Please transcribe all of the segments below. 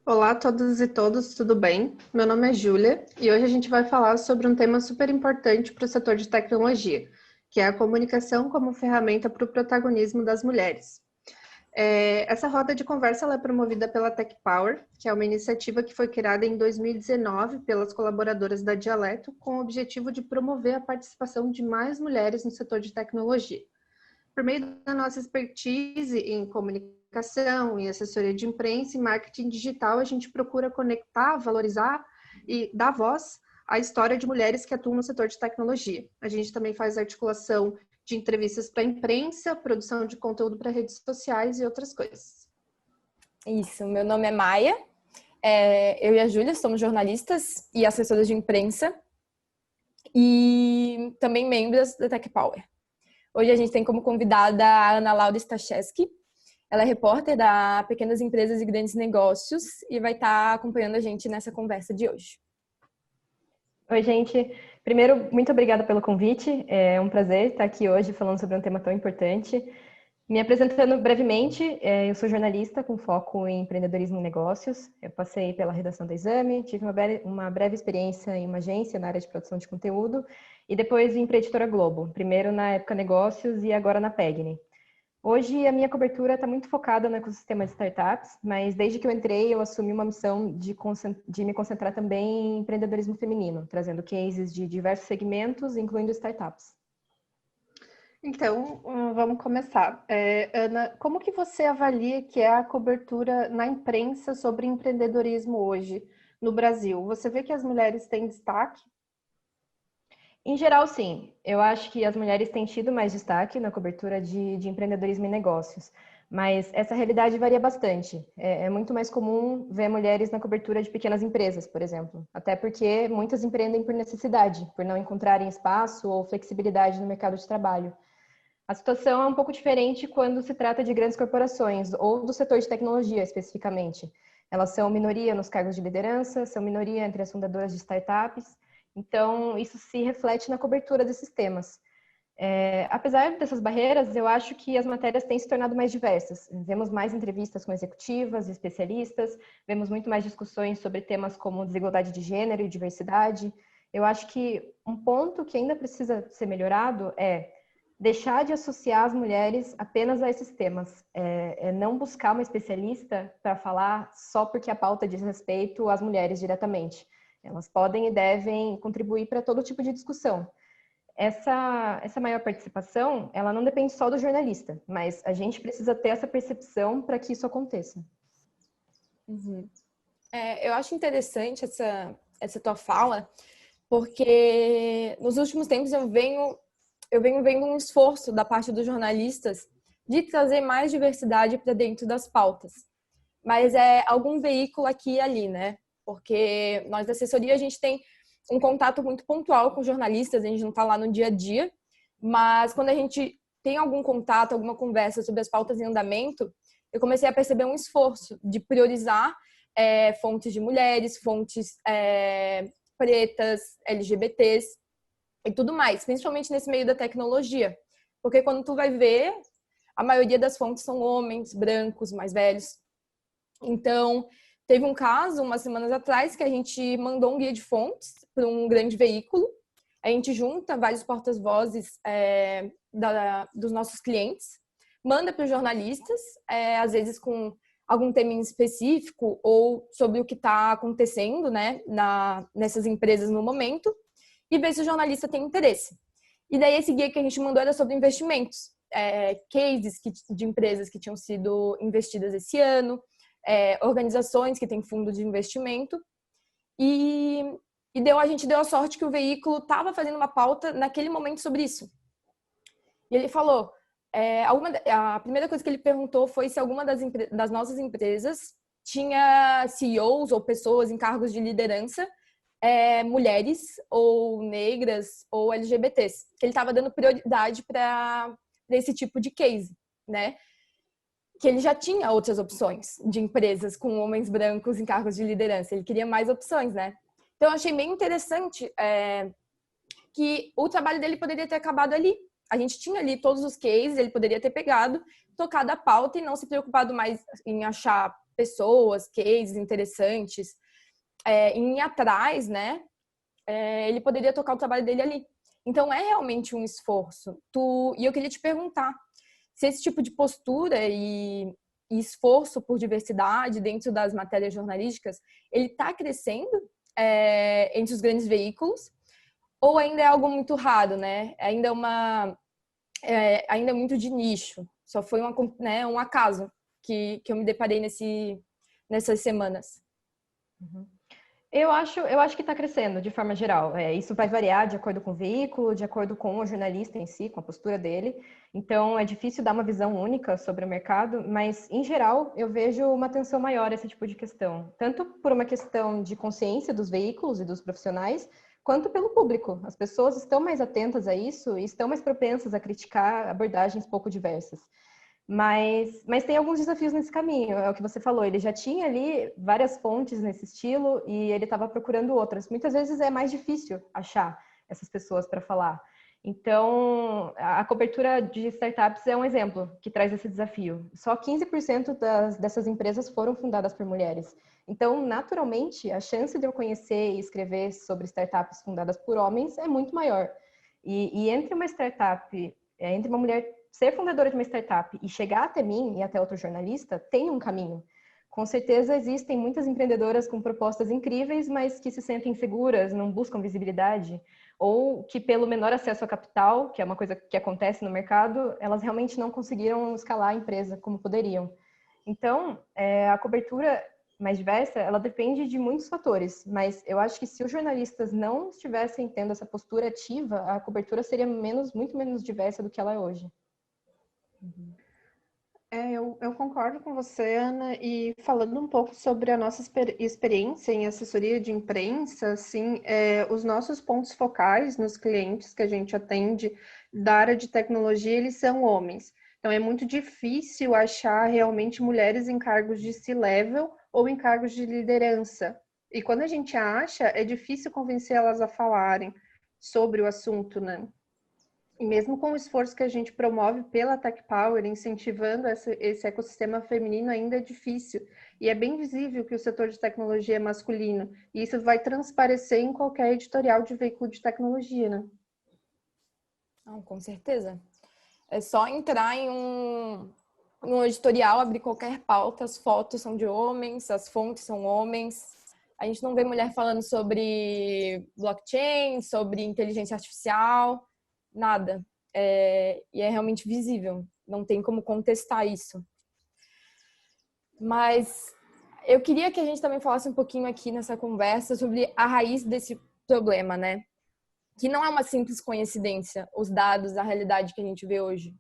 Olá a todas e todos, tudo bem? Meu nome é Júlia e hoje a gente vai falar sobre um tema super importante para o setor de tecnologia, que é a comunicação como ferramenta para o protagonismo das mulheres. Essa roda de conversa ela é promovida pela Tech Power, que é uma iniciativa que foi criada em 2019 pelas colaboradoras da Dialeto, com o objetivo de promover a participação de mais mulheres no setor de tecnologia. Por meio da nossa expertise em comunicação, em assessoria de imprensa e marketing digital, a gente procura conectar, valorizar e dar voz à história de mulheres que atuam no setor de tecnologia. A gente também faz articulação de entrevistas para a imprensa, produção de conteúdo para redes sociais e outras coisas. Isso, meu nome é Maia, eu e a Júlia somos jornalistas e assessoras de imprensa e também membros da Tech Power. Hoje a gente tem como convidada a Ana Laura Stachewski. Ela é repórter da Pequenas Empresas e Grandes Negócios e vai estar acompanhando a gente nessa conversa de hoje. Oi, gente. Primeiro, muito obrigada pelo convite. É um prazer estar aqui hoje falando sobre um tema tão importante. Me apresentando brevemente, eu sou jornalista com foco em empreendedorismo e negócios. Eu passei pela redação do Exame, tive uma breve experiência em uma agência na área de produção de conteúdo e depois vim para a Editora Globo, primeiro na Época Negócios e agora na Pegni. Hoje a minha cobertura está muito focada no ecossistema de startups, mas desde que eu entrei eu assumi uma missão de me concentrar também em empreendedorismo feminino, trazendo cases de diversos segmentos, incluindo startups. Então, vamos começar. Ana, como que você avalia que é a cobertura na imprensa sobre empreendedorismo hoje no Brasil? Você vê que as mulheres têm destaque? Em geral, sim. Eu acho que as mulheres têm tido mais destaque na cobertura de empreendedorismo e negócios, mas essa realidade varia bastante. É muito mais comum ver mulheres na cobertura de pequenas empresas, por exemplo, até porque muitas empreendem por necessidade, por não encontrarem espaço ou flexibilidade no mercado de trabalho. A situação é um pouco diferente quando se trata de grandes corporações ou do setor de tecnologia, especificamente. Elas são minoria nos cargos de liderança, são minoria entre as fundadoras de startups, então isso se reflete na cobertura desses temas. Apesar dessas barreiras, eu acho que as matérias têm se tornado mais diversas. Vemos mais entrevistas com executivas, especialistas, vemos muito mais discussões sobre temas como desigualdade de gênero e diversidade. Eu acho que um ponto que ainda precisa ser melhorado é deixar de associar as mulheres apenas a esses temas. Não buscar uma especialista para falar só porque a pauta diz respeito às mulheres diretamente. Elas podem e devem contribuir para todo tipo de discussão. Essa maior participação, ela não depende só do jornalista, mas a gente precisa ter essa percepção para que isso aconteça. Uhum. Eu acho interessante essa tua fala, porque nos últimos tempos eu venho vendo um esforço da parte dos jornalistas de trazer mais diversidade para dentro das pautas. Mas é algum veículo aqui e ali, né? Porque nós da assessoria, a gente tem um contato muito pontual com jornalistas, a gente não está lá no dia a dia, mas quando a gente tem algum contato, alguma conversa sobre as pautas em andamento, eu comecei a perceber um esforço de priorizar fontes de mulheres, fontes pretas, LGBTs, e tudo mais, principalmente nesse meio da tecnologia. Porque quando tu vai ver, a maioria das fontes são homens, brancos, mais velhos. Então, teve um caso, umas semanas atrás, que a gente mandou um guia de fontes para um grande veículo. A gente junta vários porta-vozes dos nossos clientes, manda para os jornalistas, às vezes com algum tema em específico ou sobre o que está acontecendo, né, nessas empresas no momento, e ver se o jornalista tem interesse. E daí esse guia que a gente mandou era sobre investimentos, cases de empresas que tinham sido investidas esse ano, organizações que têm fundo de investimento, e a gente deu a sorte que o veículo estava fazendo uma pauta naquele momento sobre isso. E ele falou, a primeira coisa que ele perguntou foi se alguma das nossas empresas tinha CEOs ou pessoas em cargos de liderança, mulheres ou negras ou LGBTs, que ele estava dando prioridade para esse tipo de case, né? Que ele já tinha outras opções de empresas com homens brancos em cargos de liderança, ele queria mais opções, né? Então eu achei bem interessante que o trabalho dele poderia ter acabado ali. A gente tinha ali todos os cases, ele poderia ter pegado, tocado a pauta e não se preocupado mais em achar pessoas, cases interessantes, em ir atrás, né? Ele poderia tocar o trabalho dele ali. Então, é realmente um esforço. E eu queria te perguntar se esse tipo de postura e esforço por diversidade dentro das matérias jornalísticas, ele está crescendo entre os grandes veículos ou ainda é algo muito raro, né? Ainda é muito de nicho. Só foi um acaso que eu me deparei nessas semanas. Uhum. Eu acho que está crescendo de forma geral. Isso vai variar de acordo com o veículo, de acordo com o jornalista em si, com a postura dele. Então, é difícil dar uma visão única sobre o mercado, mas, em geral, eu vejo uma atenção maior a esse tipo de questão. Tanto por uma questão de consciência dos veículos e dos profissionais, quanto pelo público. As pessoas estão mais atentas a isso e estão mais propensas a criticar abordagens pouco diversas. Mas tem alguns desafios nesse caminho, é o que você falou, ele já tinha ali várias fontes nesse estilo e ele estava procurando outras. Muitas vezes é mais difícil achar essas pessoas para falar. Então, a cobertura de startups é um exemplo que traz esse desafio. Só 15% dessas empresas foram fundadas por mulheres. Então, naturalmente, a chance de eu conhecer e escrever sobre startups fundadas por homens é muito maior. E entre uma startup, entre uma mulher ser fundadora de uma startup e chegar até mim e até outro jornalista, tem um caminho. Com certeza existem muitas empreendedoras com propostas incríveis, mas que se sentem inseguras, não buscam visibilidade, ou que pelo menor acesso a capital, que é uma coisa que acontece no mercado, elas realmente não conseguiram escalar a empresa como poderiam. Então, a cobertura mais diversa, ela depende de muitos fatores, mas eu acho que se os jornalistas não estivessem tendo essa postura ativa, a cobertura seria muito menos diversa do que ela é hoje. Eu concordo com você, Ana, e falando um pouco sobre a nossa experiência em assessoria de imprensa, assim, os nossos pontos focais nos clientes que a gente atende da área de tecnologia, eles são homens. Então, é muito difícil achar realmente mulheres em cargos de C-level ou em cargos de liderança. E quando a gente acha, é difícil convencer elas a falarem sobre o assunto, né? E mesmo com o esforço que a gente promove pela Tech Power, incentivando esse ecossistema feminino, ainda é difícil. E é bem visível que o setor de tecnologia é masculino. E isso vai transparecer em qualquer editorial de veículo de tecnologia, né? Não, com certeza. É só entrar em um editorial, abrir qualquer pauta, as fotos são de homens, as fontes são homens. A gente não vê mulher falando sobre blockchain, sobre inteligência artificial, nada. E é realmente visível, não tem como contestar isso. Mas eu queria que a gente também falasse um pouquinho aqui nessa conversa sobre a raiz desse problema, né? Que não é uma simples coincidência, os dados da realidade que a gente vê hoje.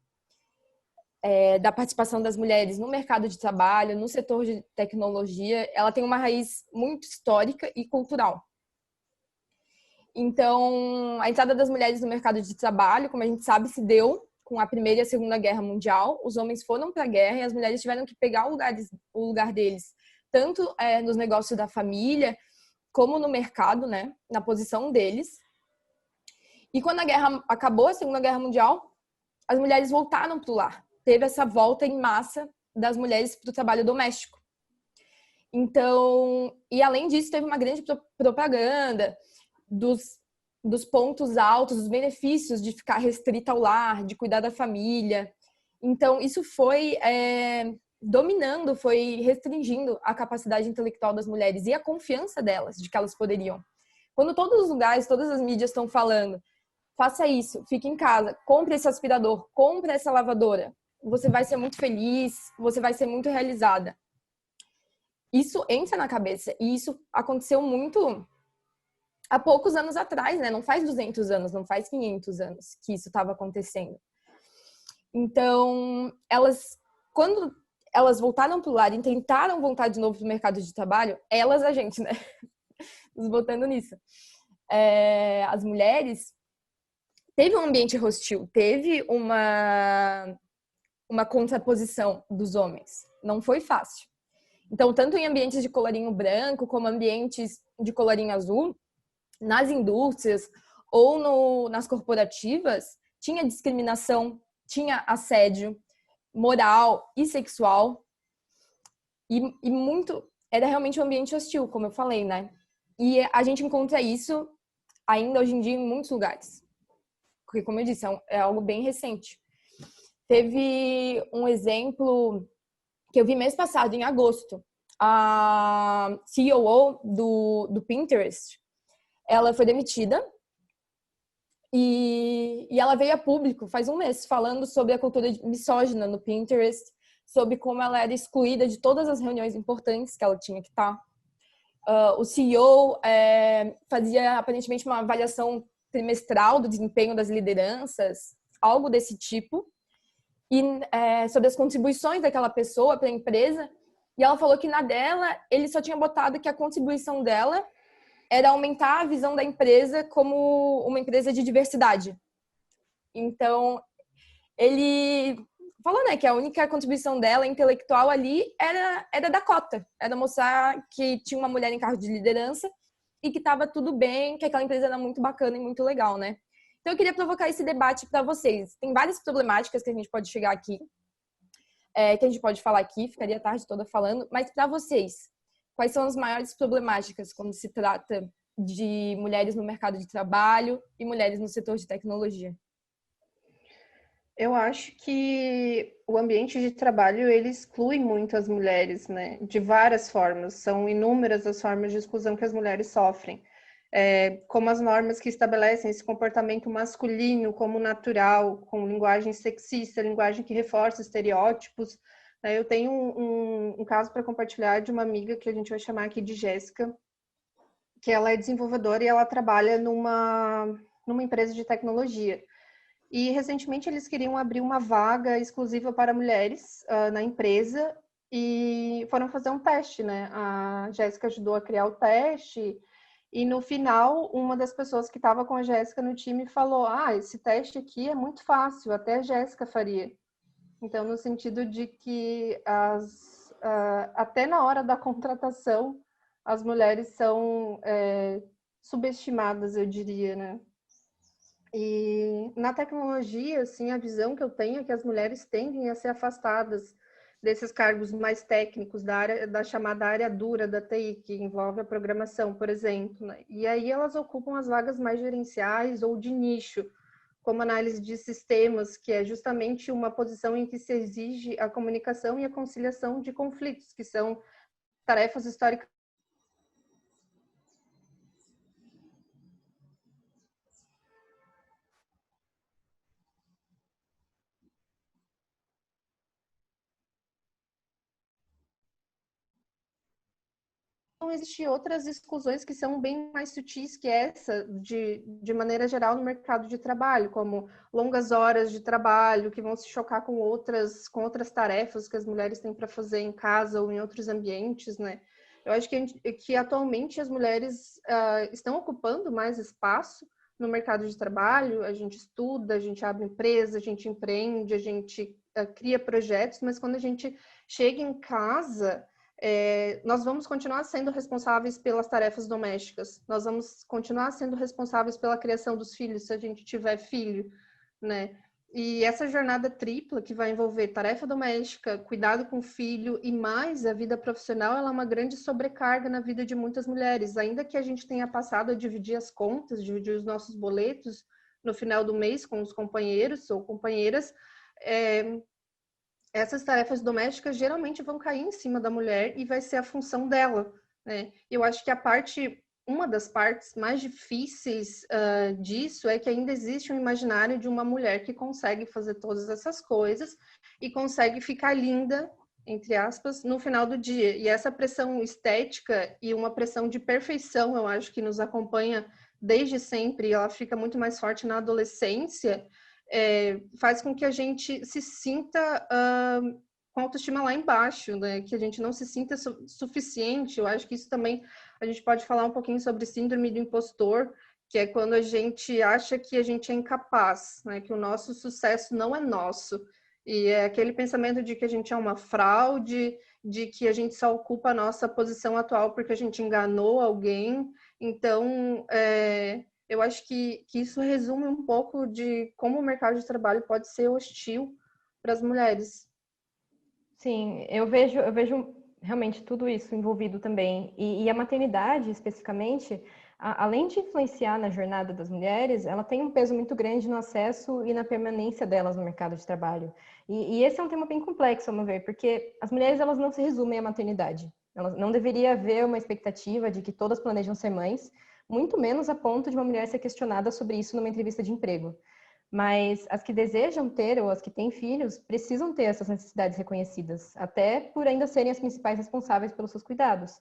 Da participação das mulheres no mercado de trabalho, no setor de tecnologia, ela tem uma raiz muito histórica e cultural. Então, a entrada das mulheres no mercado de trabalho, como a gente sabe, se deu com a Primeira e a Segunda Guerra Mundial. Os homens foram para a guerra e as mulheres tiveram que pegar o lugar deles, tanto nos negócios da família, como no mercado, né, na posição deles. E quando a guerra acabou, a Segunda Guerra Mundial, as mulheres voltaram para o lar. Teve essa volta em massa das mulheres para o trabalho doméstico. Então, e além disso, teve uma grande propaganda dos pontos altos, dos benefícios de ficar restrita ao lar, de cuidar da família. Então, isso foi dominando, foi restringindo a capacidade intelectual das mulheres e a confiança delas, de que elas poderiam. Quando todos os lugares, todas as mídias estão falando, faça isso, fique em casa, compre esse aspirador, compre essa lavadora, você vai ser muito feliz, você vai ser muito realizada. Isso entra na cabeça e isso aconteceu muito há poucos anos atrás, né? Não faz 200 anos, não faz 500 anos que isso estava acontecendo. Então, quando elas voltaram para o lar e tentaram voltar de novo para o mercado de trabalho, a gente, né? Nos botando nisso. As mulheres, teve um ambiente hostil, teve uma contraposição dos homens. Não foi fácil. Então, tanto em ambientes de colorinho branco, como ambientes de colorinho azul, nas indústrias ou nas corporativas, tinha discriminação, tinha assédio moral e sexual. E muito, era realmente um ambiente hostil, como eu falei, né? E a gente encontra isso ainda hoje em dia em muitos lugares. Porque, como eu disse, é algo bem recente. Teve um exemplo que eu vi mês passado, em agosto. A CEO do Pinterest, ela foi demitida e ela veio a público faz um mês falando sobre a cultura misógina no Pinterest, sobre como ela era excluída de todas as reuniões importantes que ela tinha que estar. O CEO fazia aparentemente uma avaliação trimestral do desempenho das lideranças, algo desse tipo, e sobre as contribuições daquela pessoa para a empresa. E ela falou que na dela, ele só tinha botado que a contribuição dela era aumentar a visão da empresa como uma empresa de diversidade. Então, ele falou, né, que a única contribuição dela, intelectual ali, era da cota. Era mostrar que tinha uma mulher em cargo de liderança e que estava tudo bem, que aquela empresa era muito bacana e muito legal, né? Então, eu queria provocar esse debate para vocês. Tem várias problemáticas que a gente pode chegar aqui, que a gente pode falar aqui, ficaria a tarde toda falando, mas para vocês, quais são as maiores problemáticas quando se trata de mulheres no mercado de trabalho e mulheres no setor de tecnologia? Eu acho que o ambiente de trabalho, ele exclui muito as mulheres, né? De várias formas. São inúmeras as formas de exclusão que as mulheres sofrem. Como as normas que estabelecem esse comportamento masculino como natural, com linguagem sexista, linguagem que reforça estereótipos. Eu tenho um caso para compartilhar de uma amiga que a gente vai chamar aqui de Jéssica, que ela é desenvolvedora e ela trabalha numa empresa de tecnologia. E recentemente eles queriam abrir uma vaga exclusiva para mulheres na empresa e foram fazer um teste, né? A Jéssica ajudou a criar o teste e no final uma das pessoas que estava com a Jéssica no time falou: esse teste aqui é muito fácil, até a Jéssica faria. Então, no sentido de que até na hora da contratação as mulheres são subestimadas, eu diria, né? E na tecnologia, assim, a visão que eu tenho é que as mulheres tendem a ser afastadas desses cargos mais técnicos da chamada área dura da TI, que envolve a programação, por exemplo, né? E aí elas ocupam as vagas mais gerenciais ou de nicho, como análise de sistemas, que é justamente uma posição em que se exige a comunicação e a conciliação de conflitos, que são tarefas históricas. Então, existem outras exclusões que são bem mais sutis que essa, de maneira geral, no mercado de trabalho, como longas horas de trabalho, que vão se chocar com outras tarefas que as mulheres têm para fazer em casa ou em outros ambientes, né? Eu acho que atualmente as mulheres estão ocupando mais espaço no mercado de trabalho, a gente estuda, a gente abre empresa, a gente empreende, a gente cria projetos, mas quando a gente chega em casa, nós vamos continuar sendo responsáveis pelas tarefas domésticas, nós vamos continuar sendo responsáveis pela criação dos filhos, se a gente tiver filho, né? E essa jornada tripla que vai envolver tarefa doméstica, cuidado com o filho e mais a vida profissional, ela é uma grande sobrecarga na vida de muitas mulheres. Ainda que a gente tenha passado a dividir as contas, dividir os nossos boletos no final do mês com os companheiros ou companheiras, essas tarefas domésticas geralmente vão cair em cima da mulher e vai ser a função dela, né? Eu acho que uma das partes mais difíceis disso é que ainda existe um imaginário de uma mulher que consegue fazer todas essas coisas e consegue ficar linda, entre aspas, no final do dia. E essa pressão estética e uma pressão de perfeição, eu acho que nos acompanha desde sempre, e ela fica muito mais forte na adolescência, faz com que a gente se sinta com a autoestima lá embaixo, né? Que a gente não se sinta suficiente. Eu acho que isso também a gente pode falar um pouquinho sobre síndrome do impostor, que é quando a gente acha que a gente é incapaz, né? Que o nosso sucesso não é nosso. E é aquele pensamento de que a gente é uma fraude, de que a gente só ocupa a nossa posição atual porque a gente enganou alguém. Então, eu acho que isso resume um pouco de como o mercado de trabalho pode ser hostil para as mulheres. Sim, eu vejo realmente tudo isso envolvido também. E a maternidade, especificamente, além de influenciar na jornada das mulheres, ela tem um peso muito grande no acesso e na permanência delas no mercado de trabalho. E esse é um tema bem complexo, ao meu ver, porque as mulheres elas não se resumem à maternidade. Não deveria haver uma expectativa de que todas planejam ser mães, muito menos a ponto de uma mulher ser questionada sobre isso numa entrevista de emprego. Mas as que desejam ter ou as que têm filhos precisam ter essas necessidades reconhecidas, até por ainda serem as principais responsáveis pelos seus cuidados.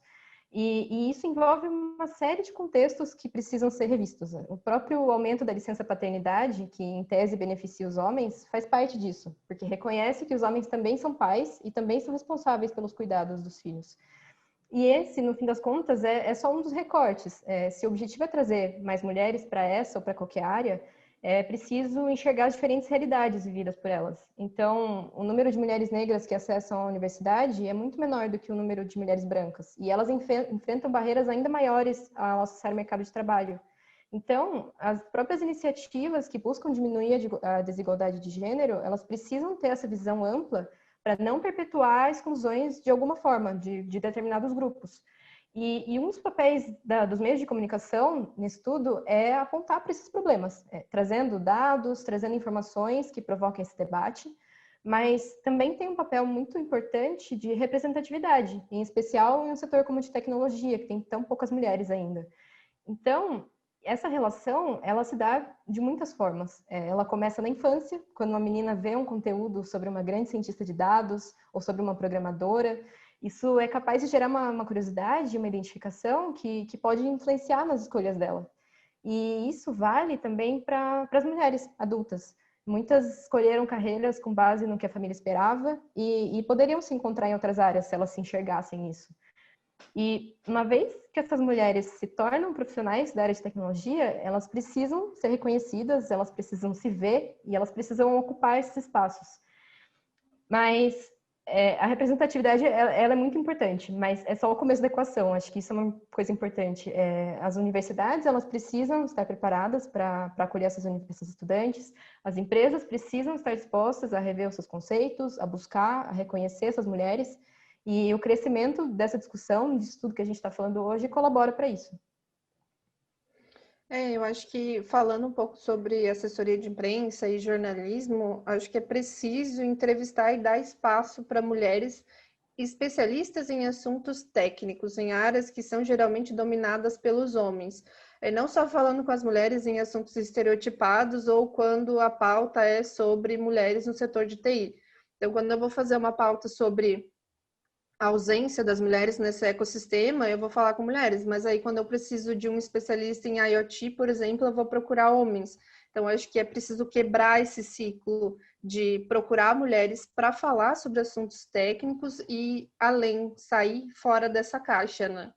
E isso envolve uma série de contextos que precisam ser revistos. O próprio aumento da licença paternidade, que em tese beneficia os homens, faz parte disso, porque reconhece que os homens também são pais e também são responsáveis pelos cuidados dos filhos. E esse, no fim das contas, é só um dos recortes. Se o objetivo é trazer mais mulheres para essa ou para qualquer área, é preciso enxergar as diferentes realidades vividas por elas. Então, o número de mulheres negras que acessam a universidade é muito menor do que o número de mulheres brancas. E elas enfrentam barreiras ainda maiores ao acessar o mercado de trabalho. Então, as próprias iniciativas que buscam diminuir a desigualdade de gênero, elas precisam ter essa visão ampla para não perpetuar exclusões de alguma forma, de determinados grupos. E um dos papéis dos meios de comunicação nisso tudo é apontar para esses problemas, trazendo dados, trazendo informações que provoquem esse debate, mas também tem um papel muito importante de representatividade, em especial em um setor como o de tecnologia, que tem tão poucas mulheres ainda. Então, essa relação, ela se dá de muitas formas. Ela começa na infância, quando uma menina vê um conteúdo sobre uma grande cientista de dados ou sobre uma programadora. Isso é capaz de gerar uma curiosidade, uma identificação que pode influenciar nas escolhas dela. E isso vale também para as mulheres adultas. Muitas escolheram carreiras com base no que a família esperava e poderiam se encontrar em outras áreas se elas se enxergassem nisso. E uma vez que essas mulheres se tornam profissionais da área de tecnologia, elas precisam ser reconhecidas, elas precisam se ver e elas precisam ocupar esses espaços. Mas a representatividade ela é muito importante, mas é só o começo da equação. Acho que isso é uma coisa importante. As universidades elas precisam estar preparadas para acolher esses estudantes. As empresas precisam estar dispostas a rever os seus conceitos, a buscar, a reconhecer essas mulheres. E o crescimento dessa discussão, disso tudo que a gente está falando hoje, colabora para isso. Eu acho que falando um pouco sobre assessoria de imprensa e jornalismo, acho que é preciso entrevistar e dar espaço para mulheres especialistas em assuntos técnicos, em áreas que são geralmente dominadas pelos homens. Não só falando com as mulheres em assuntos estereotipados ou quando a pauta é sobre mulheres no setor de TI. Então, quando eu vou fazer uma pauta sobre a ausência das mulheres nesse ecossistema, eu vou falar com mulheres, mas aí quando eu preciso de um especialista em IoT, por exemplo, eu vou procurar homens. Então, acho que é preciso quebrar esse ciclo de procurar mulheres para falar sobre assuntos técnicos e, além, sair fora dessa caixa, né?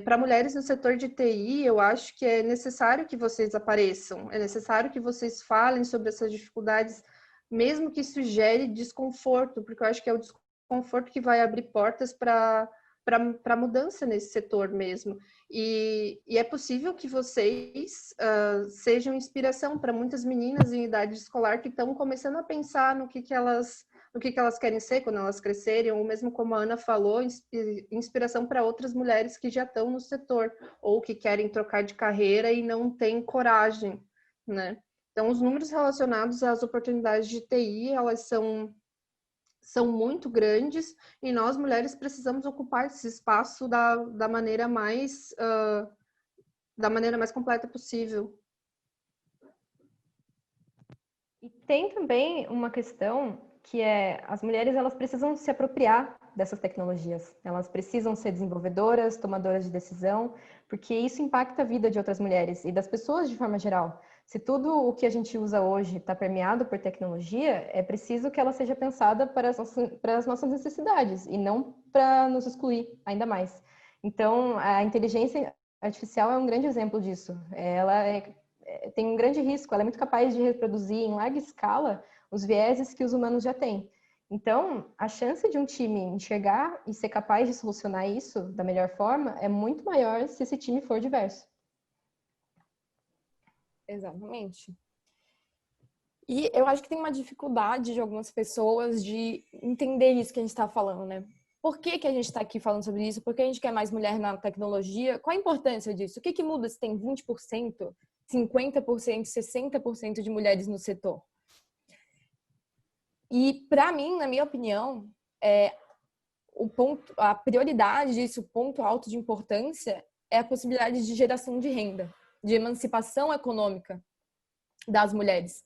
Para mulheres no setor de TI, eu acho que é necessário que vocês apareçam, é necessário que vocês falem sobre essas dificuldades, mesmo que isso gere desconforto, porque eu acho que é o desconforto que vai abrir portas para mudança nesse setor mesmo. E é possível que vocês sejam inspiração para muitas meninas em idade escolar que estão começando a pensar no que elas querem ser quando elas crescerem, ou mesmo como a Ana falou, inspiração para outras mulheres que já estão no setor, ou que querem trocar de carreira e não têm coragem, né? Então, os números relacionados às oportunidades de TI, elas são muito grandes e nós, mulheres, precisamos ocupar esse espaço da maneira mais completa possível. E tem também uma questão que as mulheres elas precisam se apropriar dessas tecnologias. Elas precisam ser desenvolvedoras, tomadoras de decisão, porque isso impacta a vida de outras mulheres e das pessoas de forma geral. Se tudo o que a gente usa hoje está permeado por tecnologia, é preciso que ela seja pensada para as nossas necessidades e não para nos excluir ainda mais. Então, a inteligência artificial é um grande exemplo disso. Ela tem um grande risco, ela é muito capaz de reproduzir em larga escala os vieses que os humanos já têm. Então, a chance de um time enxergar e ser capaz de solucionar isso da melhor forma é muito maior se esse time for diverso. Exatamente. E eu acho que tem uma dificuldade de algumas pessoas de entender isso que a gente está falando, né? por que que a gente está aqui falando sobre isso? Por que a gente quer mais mulher na tecnologia? Qual a importância disso? O que que muda se tem 20%, 50%, 60% de mulheres no setor? E, para mim, na minha opinião, a prioridade disso, o ponto alto de importância, é a possibilidade de geração de renda, de emancipação econômica das mulheres.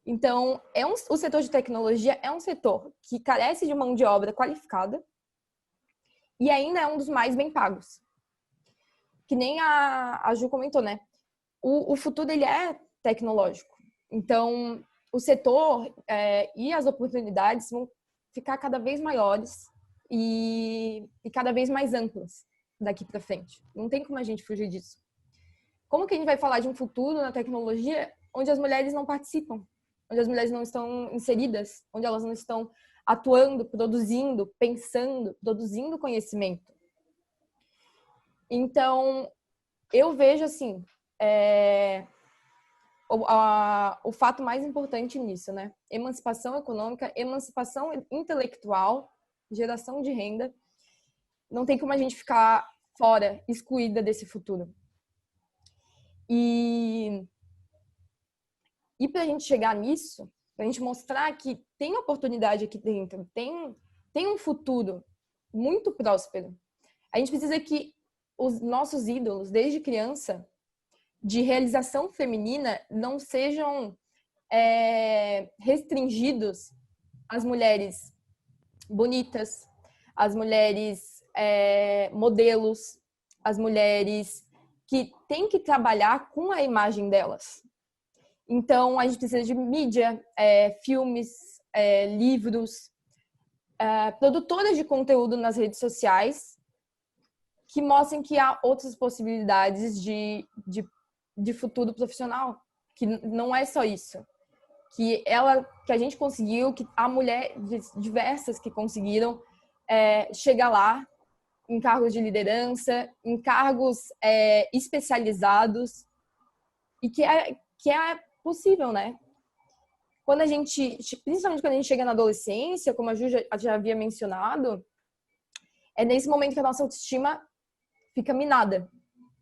Então, o setor de tecnologia é um setor que carece de mão de obra qualificada e ainda é um dos mais bem pagos. Que nem a Ju comentou, né? O futuro, ele é tecnológico. Então, o setor e as oportunidades vão ficar cada vez maiores e cada vez mais amplas daqui para frente. Não tem como a gente fugir disso. Como que a gente vai falar de um futuro na tecnologia onde as mulheres não participam, onde as mulheres não estão inseridas, onde elas não estão atuando, produzindo, pensando, produzindo conhecimento? Então, eu vejo assim, o fato mais importante nisso, né? Emancipação econômica, emancipação intelectual, geração de renda. Não tem como a gente ficar fora, excluída desse futuro. E para a gente chegar nisso, para a gente mostrar que tem oportunidade aqui dentro, tem um futuro muito próspero, a gente precisa que os nossos ídolos, desde criança, de realização feminina, não sejam restringidos às mulheres bonitas, às mulheres modelos, às mulheres que têm que trabalhar com a imagem delas. Então, a gente precisa de mídia, filmes, livros, produtoras de conteúdo nas redes sociais que mostrem que há outras possibilidades de futuro profissional, que não é só isso. Que a gente conseguiu, que há mulheres diversas que conseguiram chegar lá em cargos de liderança, em cargos especializados, e que é possível, né? Principalmente quando a gente chega na adolescência, como a Ju já havia mencionado, é nesse momento que a nossa autoestima fica minada.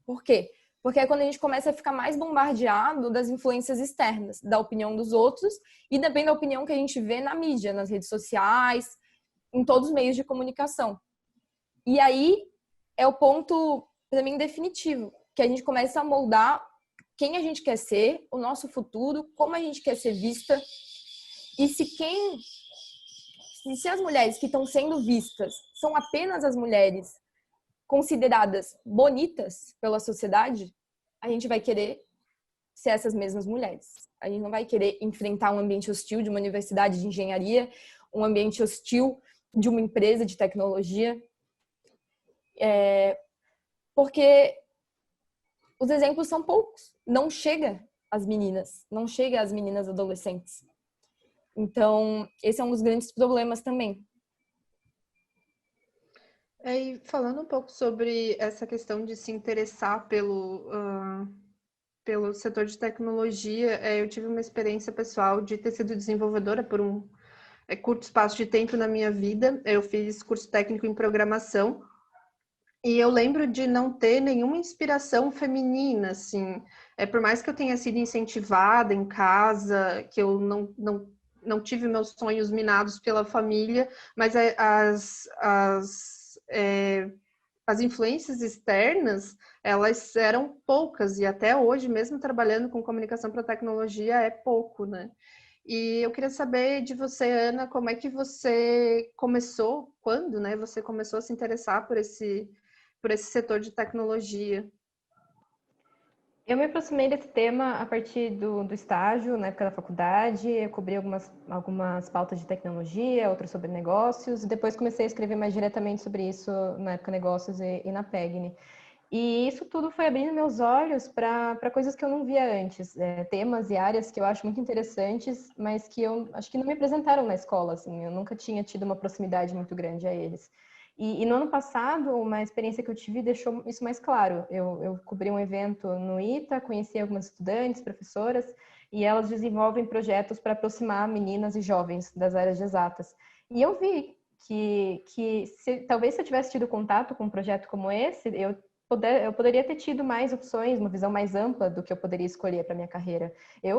Por quê? Porque é quando a gente começa a ficar mais bombardeado das influências externas, da opinião dos outros e também da opinião que a gente vê na mídia, nas redes sociais, em todos os meios de comunicação. E aí é o ponto, para mim, definitivo, que a gente começa a moldar quem a gente quer ser, o nosso futuro, como a gente quer ser vista. E se as mulheres que estão sendo vistas são apenas as mulheres consideradas bonitas pela sociedade, a gente vai querer ser essas mesmas mulheres. A gente não vai querer enfrentar um ambiente hostil de uma universidade de engenharia, um ambiente hostil de uma empresa de tecnologia, porque os exemplos são poucos. Não chega às meninas adolescentes. Então, esse é um dos grandes problemas também. E falando um pouco sobre essa questão de se interessar pelo setor de tecnologia, eu tive uma experiência pessoal de ter sido desenvolvedora por um curto espaço de tempo na minha vida. Eu fiz curso técnico em programação e eu lembro de não ter nenhuma inspiração feminina, assim. Por mais que eu tenha sido incentivada em casa, que eu não tive meus sonhos minados pela família, mas as influências externas, elas eram poucas, e até hoje, mesmo trabalhando com comunicação para tecnologia, é pouco, né? E eu queria saber de você, Ana, como é que você começou, quando, né, você começou a se interessar por esse setor de tecnologia? Eu me aproximei desse tema a partir do estágio, na época da faculdade. Eu cobri algumas pautas de tecnologia, outras sobre negócios, e depois comecei a escrever mais diretamente sobre isso na época negócios e na PEGNI. E isso tudo foi abrindo meus olhos para coisas que eu não via antes, temas e áreas que eu acho muito interessantes, mas que eu acho que não me apresentaram na escola, assim, eu nunca tinha tido uma proximidade muito grande a eles. E no ano passado, uma experiência que eu tive deixou isso mais claro. Eu cobri um evento no ITA, conheci algumas estudantes, professoras, e elas desenvolvem projetos para aproximar meninas e jovens das áreas de exatas. E eu vi talvez se eu tivesse tido contato com um projeto como esse, eu poderia ter tido mais opções, uma visão mais ampla do que eu poderia escolher para minha carreira.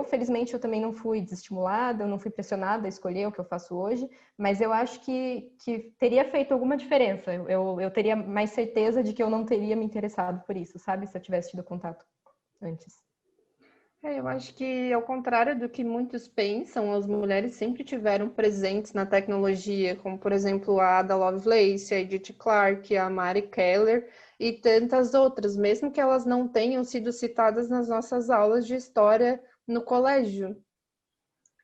Felizmente, eu também não fui desestimulada, eu não fui pressionada a escolher o que eu faço hoje, mas eu acho que teria feito alguma diferença. Eu teria mais certeza de que eu não teria me interessado por isso, sabe? Se eu tivesse tido contato antes. Eu acho que, ao contrário do que muitos pensam, as mulheres sempre tiveram presentes na tecnologia, como, por exemplo, a Ada Lovelace, a Edith Clarke, a Mari Keller e tantas outras, mesmo que elas não tenham sido citadas nas nossas aulas de história no colégio.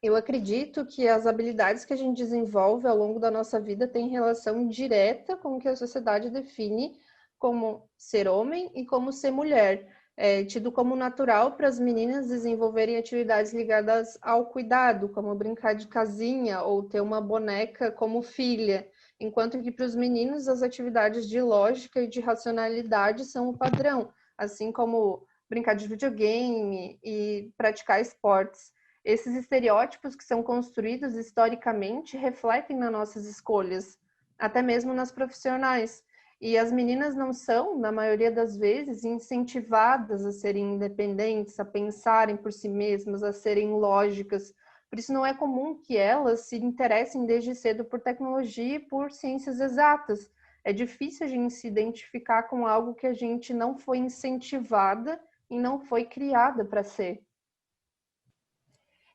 Eu acredito que as habilidades que a gente desenvolve ao longo da nossa vida têm relação direta com o que a sociedade define como ser homem e como ser mulher. É tido como natural para as meninas desenvolverem atividades ligadas ao cuidado, como brincar de casinha ou ter uma boneca como filha, enquanto que para os meninos as atividades de lógica e de racionalidade são o padrão, assim como brincar de videogame e praticar esportes. Esses estereótipos que são construídos historicamente refletem nas nossas escolhas, até mesmo nas profissionais. E as meninas não são, na maioria das vezes, incentivadas a serem independentes, a pensarem por si mesmas, a serem lógicas. Por isso não é comum que elas se interessem desde cedo por tecnologia e por ciências exatas. É difícil a gente se identificar com algo que a gente não foi incentivada e não foi criada para ser.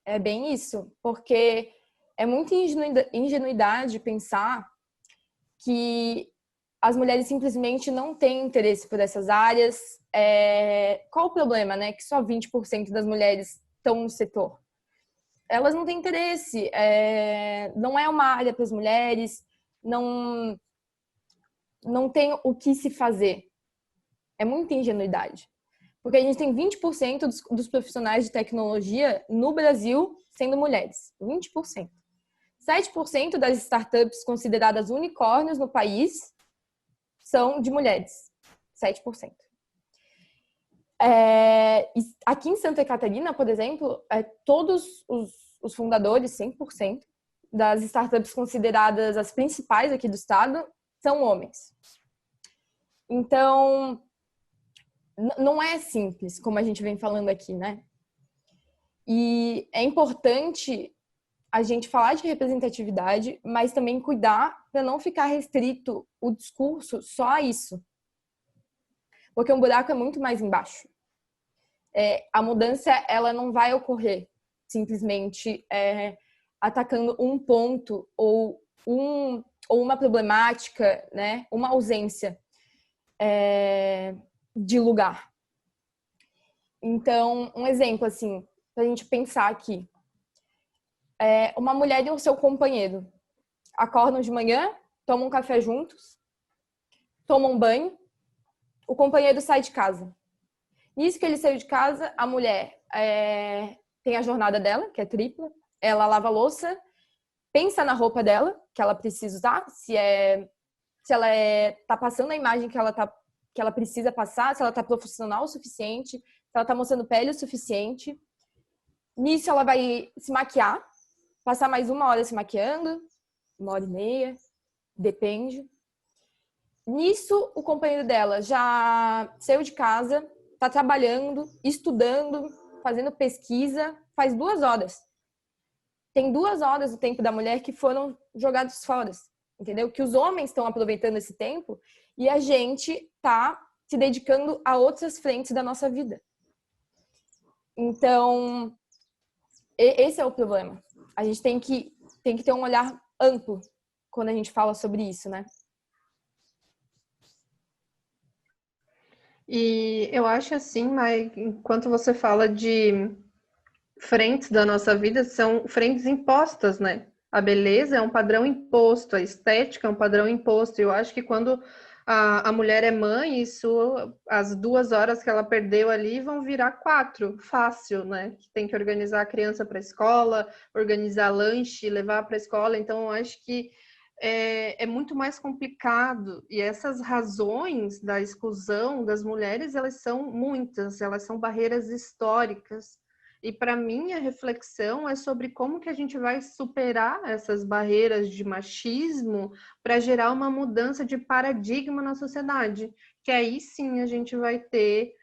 É bem isso, porque é muita ingenuidade pensar que as mulheres simplesmente não têm interesse por essas áreas. Qual o problema, né? Que só 20% das mulheres estão no setor. Elas não têm interesse, não é uma área para as mulheres, não tem o que se fazer. É muita ingenuidade. Porque a gente tem 20% dos profissionais de tecnologia no Brasil sendo mulheres. 20%. 7% das startups consideradas unicórnios no país são de mulheres. 7%. Aqui em Santa Catarina, por exemplo, todos os fundadores, 100%, das startups consideradas as principais aqui do estado, são homens. Então, não é simples, como a gente vem falando aqui, né? E é importante a gente falar de representatividade, mas também cuidar para não ficar restrito o discurso só a isso. Porque o buraco é muito mais embaixo. A mudança, ela não vai ocorrer simplesmente atacando um ponto ou uma problemática, né? Uma ausência de lugar. Então, um exemplo, assim, pra gente pensar aqui. Uma mulher e o seu companheiro acordam de manhã, tomam um café juntos, tomam um banho, o companheiro sai de casa. Nisso que ele saiu de casa, a mulher tem a jornada dela, que é tripla, ela lava a louça, pensa na roupa dela, que ela precisa usar, se ela tá passando a imagem que ela precisa passar, se ela tá profissional o suficiente, se ela tá mostrando pele o suficiente. Nisso ela vai se maquiar, passar mais 1 hora se maquiando, 1h30, depende. Nisso, o companheiro dela já saiu de casa, tá trabalhando, estudando, fazendo pesquisa, faz 2 horas. Tem 2 horas do tempo da mulher que foram jogados fora, entendeu? Que os homens estão aproveitando esse tempo e a gente tá se dedicando a outras frentes da nossa vida. Então, esse é o problema. A gente tem que ter um olhar amplo quando a gente fala sobre isso, né? E eu acho assim, mas enquanto você fala de frentes da nossa vida, são frentes impostas, né? A beleza é um padrão imposto, a estética é um padrão imposto. Eu acho que quando a mulher é mãe, as 2 horas que ela perdeu ali vão virar 4, fácil, né? Tem que organizar a criança para a escola, organizar lanche, levar para a escola. Então, eu acho que é muito mais complicado. E essas razões da exclusão das mulheres, elas são muitas, elas são barreiras históricas. E para mim a reflexão é sobre como que a gente vai superar essas barreiras de machismo para gerar uma mudança de paradigma na sociedade, que aí sim a gente vai ter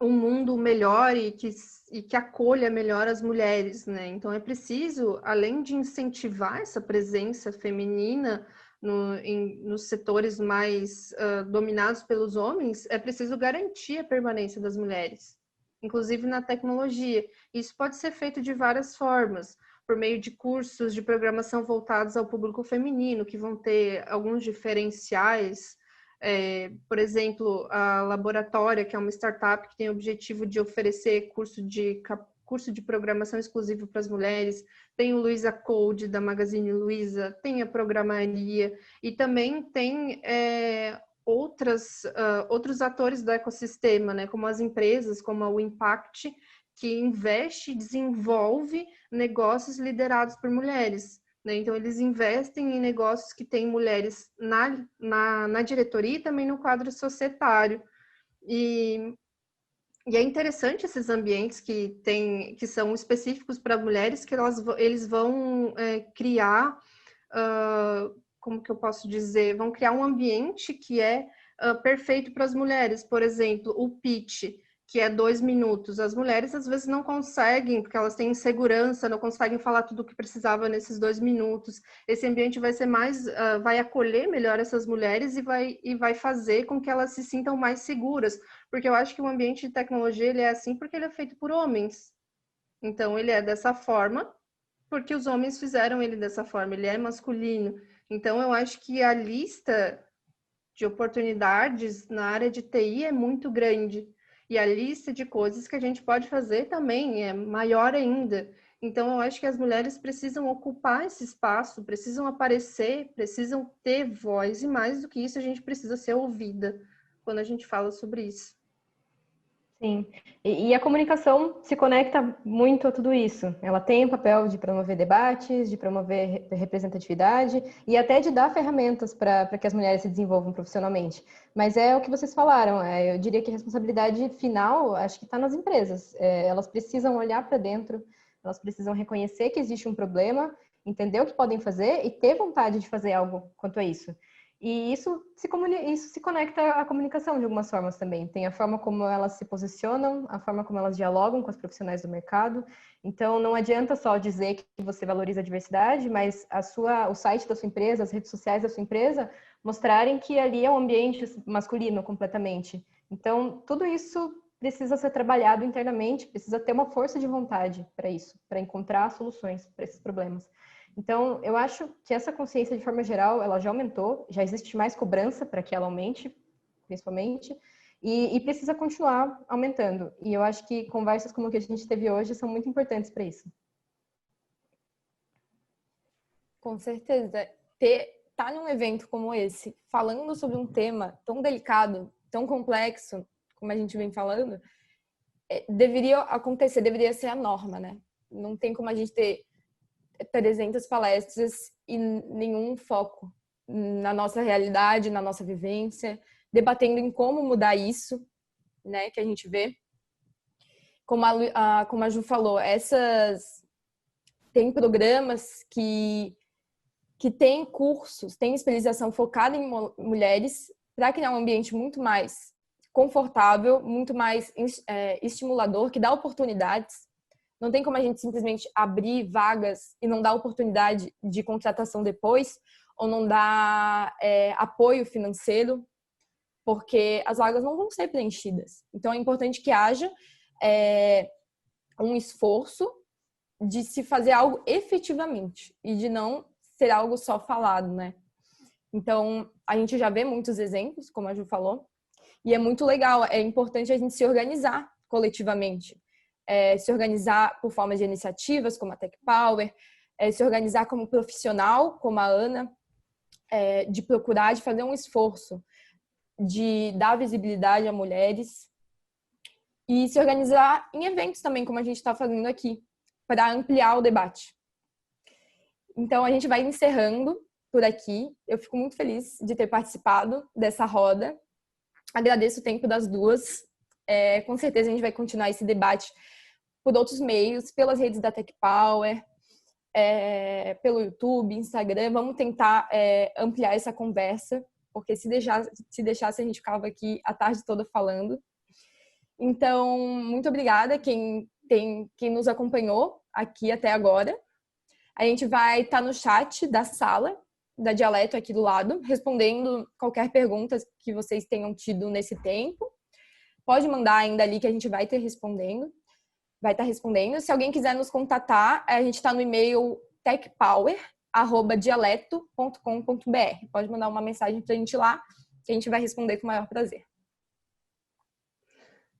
um mundo melhor e que acolha melhor as mulheres, né? Então é preciso, além de incentivar essa presença feminina nos setores mais dominados pelos homens, é preciso garantir a permanência das mulheres, inclusive na tecnologia. Isso pode ser feito de várias formas, por meio de cursos de programação voltados ao público feminino, que vão ter alguns diferenciais. Por exemplo, a Laboratória, que é uma startup que tem o objetivo de oferecer curso de programação exclusivo para as mulheres, tem o Luiza Code, da Magazine Luiza, tem a Programaria, e também tem outros atores do ecossistema, né, como as empresas, como a Impact, que investe e desenvolve negócios liderados por mulheres. Então, eles investem em negócios que têm mulheres na diretoria e também no quadro societário. E é interessante esses ambientes que são específicos para mulheres, que eles vão criar, como que eu posso dizer? Vão criar um ambiente que é perfeito para as mulheres. Por exemplo, o pitch, que é 2 minutos. As mulheres às vezes não conseguem, porque elas têm insegurança, não conseguem falar tudo o que precisava nesses 2 minutos. Esse ambiente vai ser vai acolher melhor essas mulheres e vai fazer com que elas se sintam mais seguras, porque eu acho que o ambiente de tecnologia ele é assim porque ele é feito por homens. Então ele é dessa forma porque os homens fizeram ele dessa forma, ele é masculino. Então eu acho que a lista de oportunidades na área de TI é muito grande. E a lista de coisas que a gente pode fazer também é maior ainda. Então, eu acho que as mulheres precisam ocupar esse espaço, precisam aparecer, precisam ter voz, e mais do que isso, a gente precisa ser ouvida quando a gente fala sobre isso. Sim, e a comunicação se conecta muito a tudo isso. Ela tem o papel de promover debates, de promover representatividade e até de dar ferramentas para que as mulheres se desenvolvam profissionalmente. Mas é o que vocês falaram, eu diria que a responsabilidade final, acho que está nas empresas. Elas precisam olhar para dentro, elas precisam reconhecer que existe um problema, entender o que podem fazer e ter vontade de fazer algo quanto a isso. E isso se conecta à comunicação de algumas formas também. Tem a forma como elas se posicionam, a forma como elas dialogam com os profissionais do mercado. Então, não adianta só dizer que você valoriza a diversidade, mas o site da sua empresa, as redes sociais da sua empresa, mostrarem que ali é um ambiente masculino completamente. Então, tudo isso precisa ser trabalhado internamente, precisa ter uma força de vontade para isso, para encontrar soluções para esses problemas. Então, eu acho que essa consciência, de forma geral, ela já aumentou, já existe mais cobrança para que ela aumente, principalmente, e precisa continuar aumentando. E eu acho que conversas como a que a gente teve hoje são muito importantes para isso. Com certeza. Estar num evento como esse, falando sobre um tema tão delicado, tão complexo, como a gente vem falando, deveria acontecer, deveria ser a norma, né? Não tem como a gente ter 300 palestras e nenhum foco na nossa realidade, na nossa vivência, debatendo em como mudar isso, né, que a gente vê. Como a Ju falou, tem programas que têm cursos, têm especialização focada em mulheres para criar um ambiente muito mais confortável, muito mais estimulador, que dá oportunidades. Não tem como a gente simplesmente abrir vagas e não dar oportunidade de contratação depois, ou não dar apoio financeiro, porque as vagas não vão ser preenchidas. Então, é importante que haja um esforço de se fazer algo efetivamente e de não ser algo só falado, né? Então, a gente já vê muitos exemplos, como a Ju falou, e é muito legal, é importante a gente se organizar coletivamente. Se organizar por forma de iniciativas, como a Tech Power, se organizar como profissional, como a Ana, de procurar, de fazer um esforço, de dar visibilidade a mulheres e se organizar em eventos também, como a gente está fazendo aqui, para ampliar o debate. Então, a gente vai encerrando por aqui. Eu fico muito feliz de ter participado dessa roda. Agradeço o tempo das duas. Com certeza a gente vai continuar esse debate por outros meios, pelas redes da Tech Power, pelo YouTube, Instagram. Vamos tentar ampliar essa conversa, porque se deixasse a gente ficava aqui a tarde toda falando. Então, muito obrigada quem nos acompanhou aqui até agora. A gente vai estar no chat da sala da Dialeto aqui do lado, respondendo qualquer pergunta que vocês tenham tido nesse tempo. Pode mandar ainda ali que a gente vai estar respondendo. Se alguém quiser nos contatar, a gente está no e-mail techpower@dialeto.com.br. Pode mandar uma mensagem para a gente lá, que a gente vai responder com o maior prazer.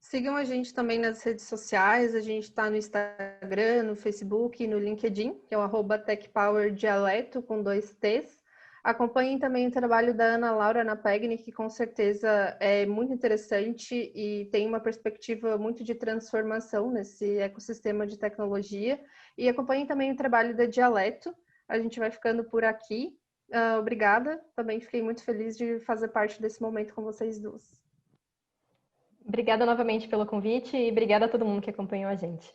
Sigam a gente também nas redes sociais, a gente está no Instagram, no Facebook e no LinkedIn, que é o @techpowerdialeto com 2 T's. Acompanhem também o trabalho da Ana Laura na Pegni, que com certeza é muito interessante e tem uma perspectiva muito de transformação nesse ecossistema de tecnologia. E acompanhem também o trabalho da Dialeto. A gente vai ficando por aqui. Obrigada. Também fiquei muito feliz de fazer parte desse momento com vocês duas. Obrigada novamente pelo convite e obrigada a todo mundo que acompanhou a gente.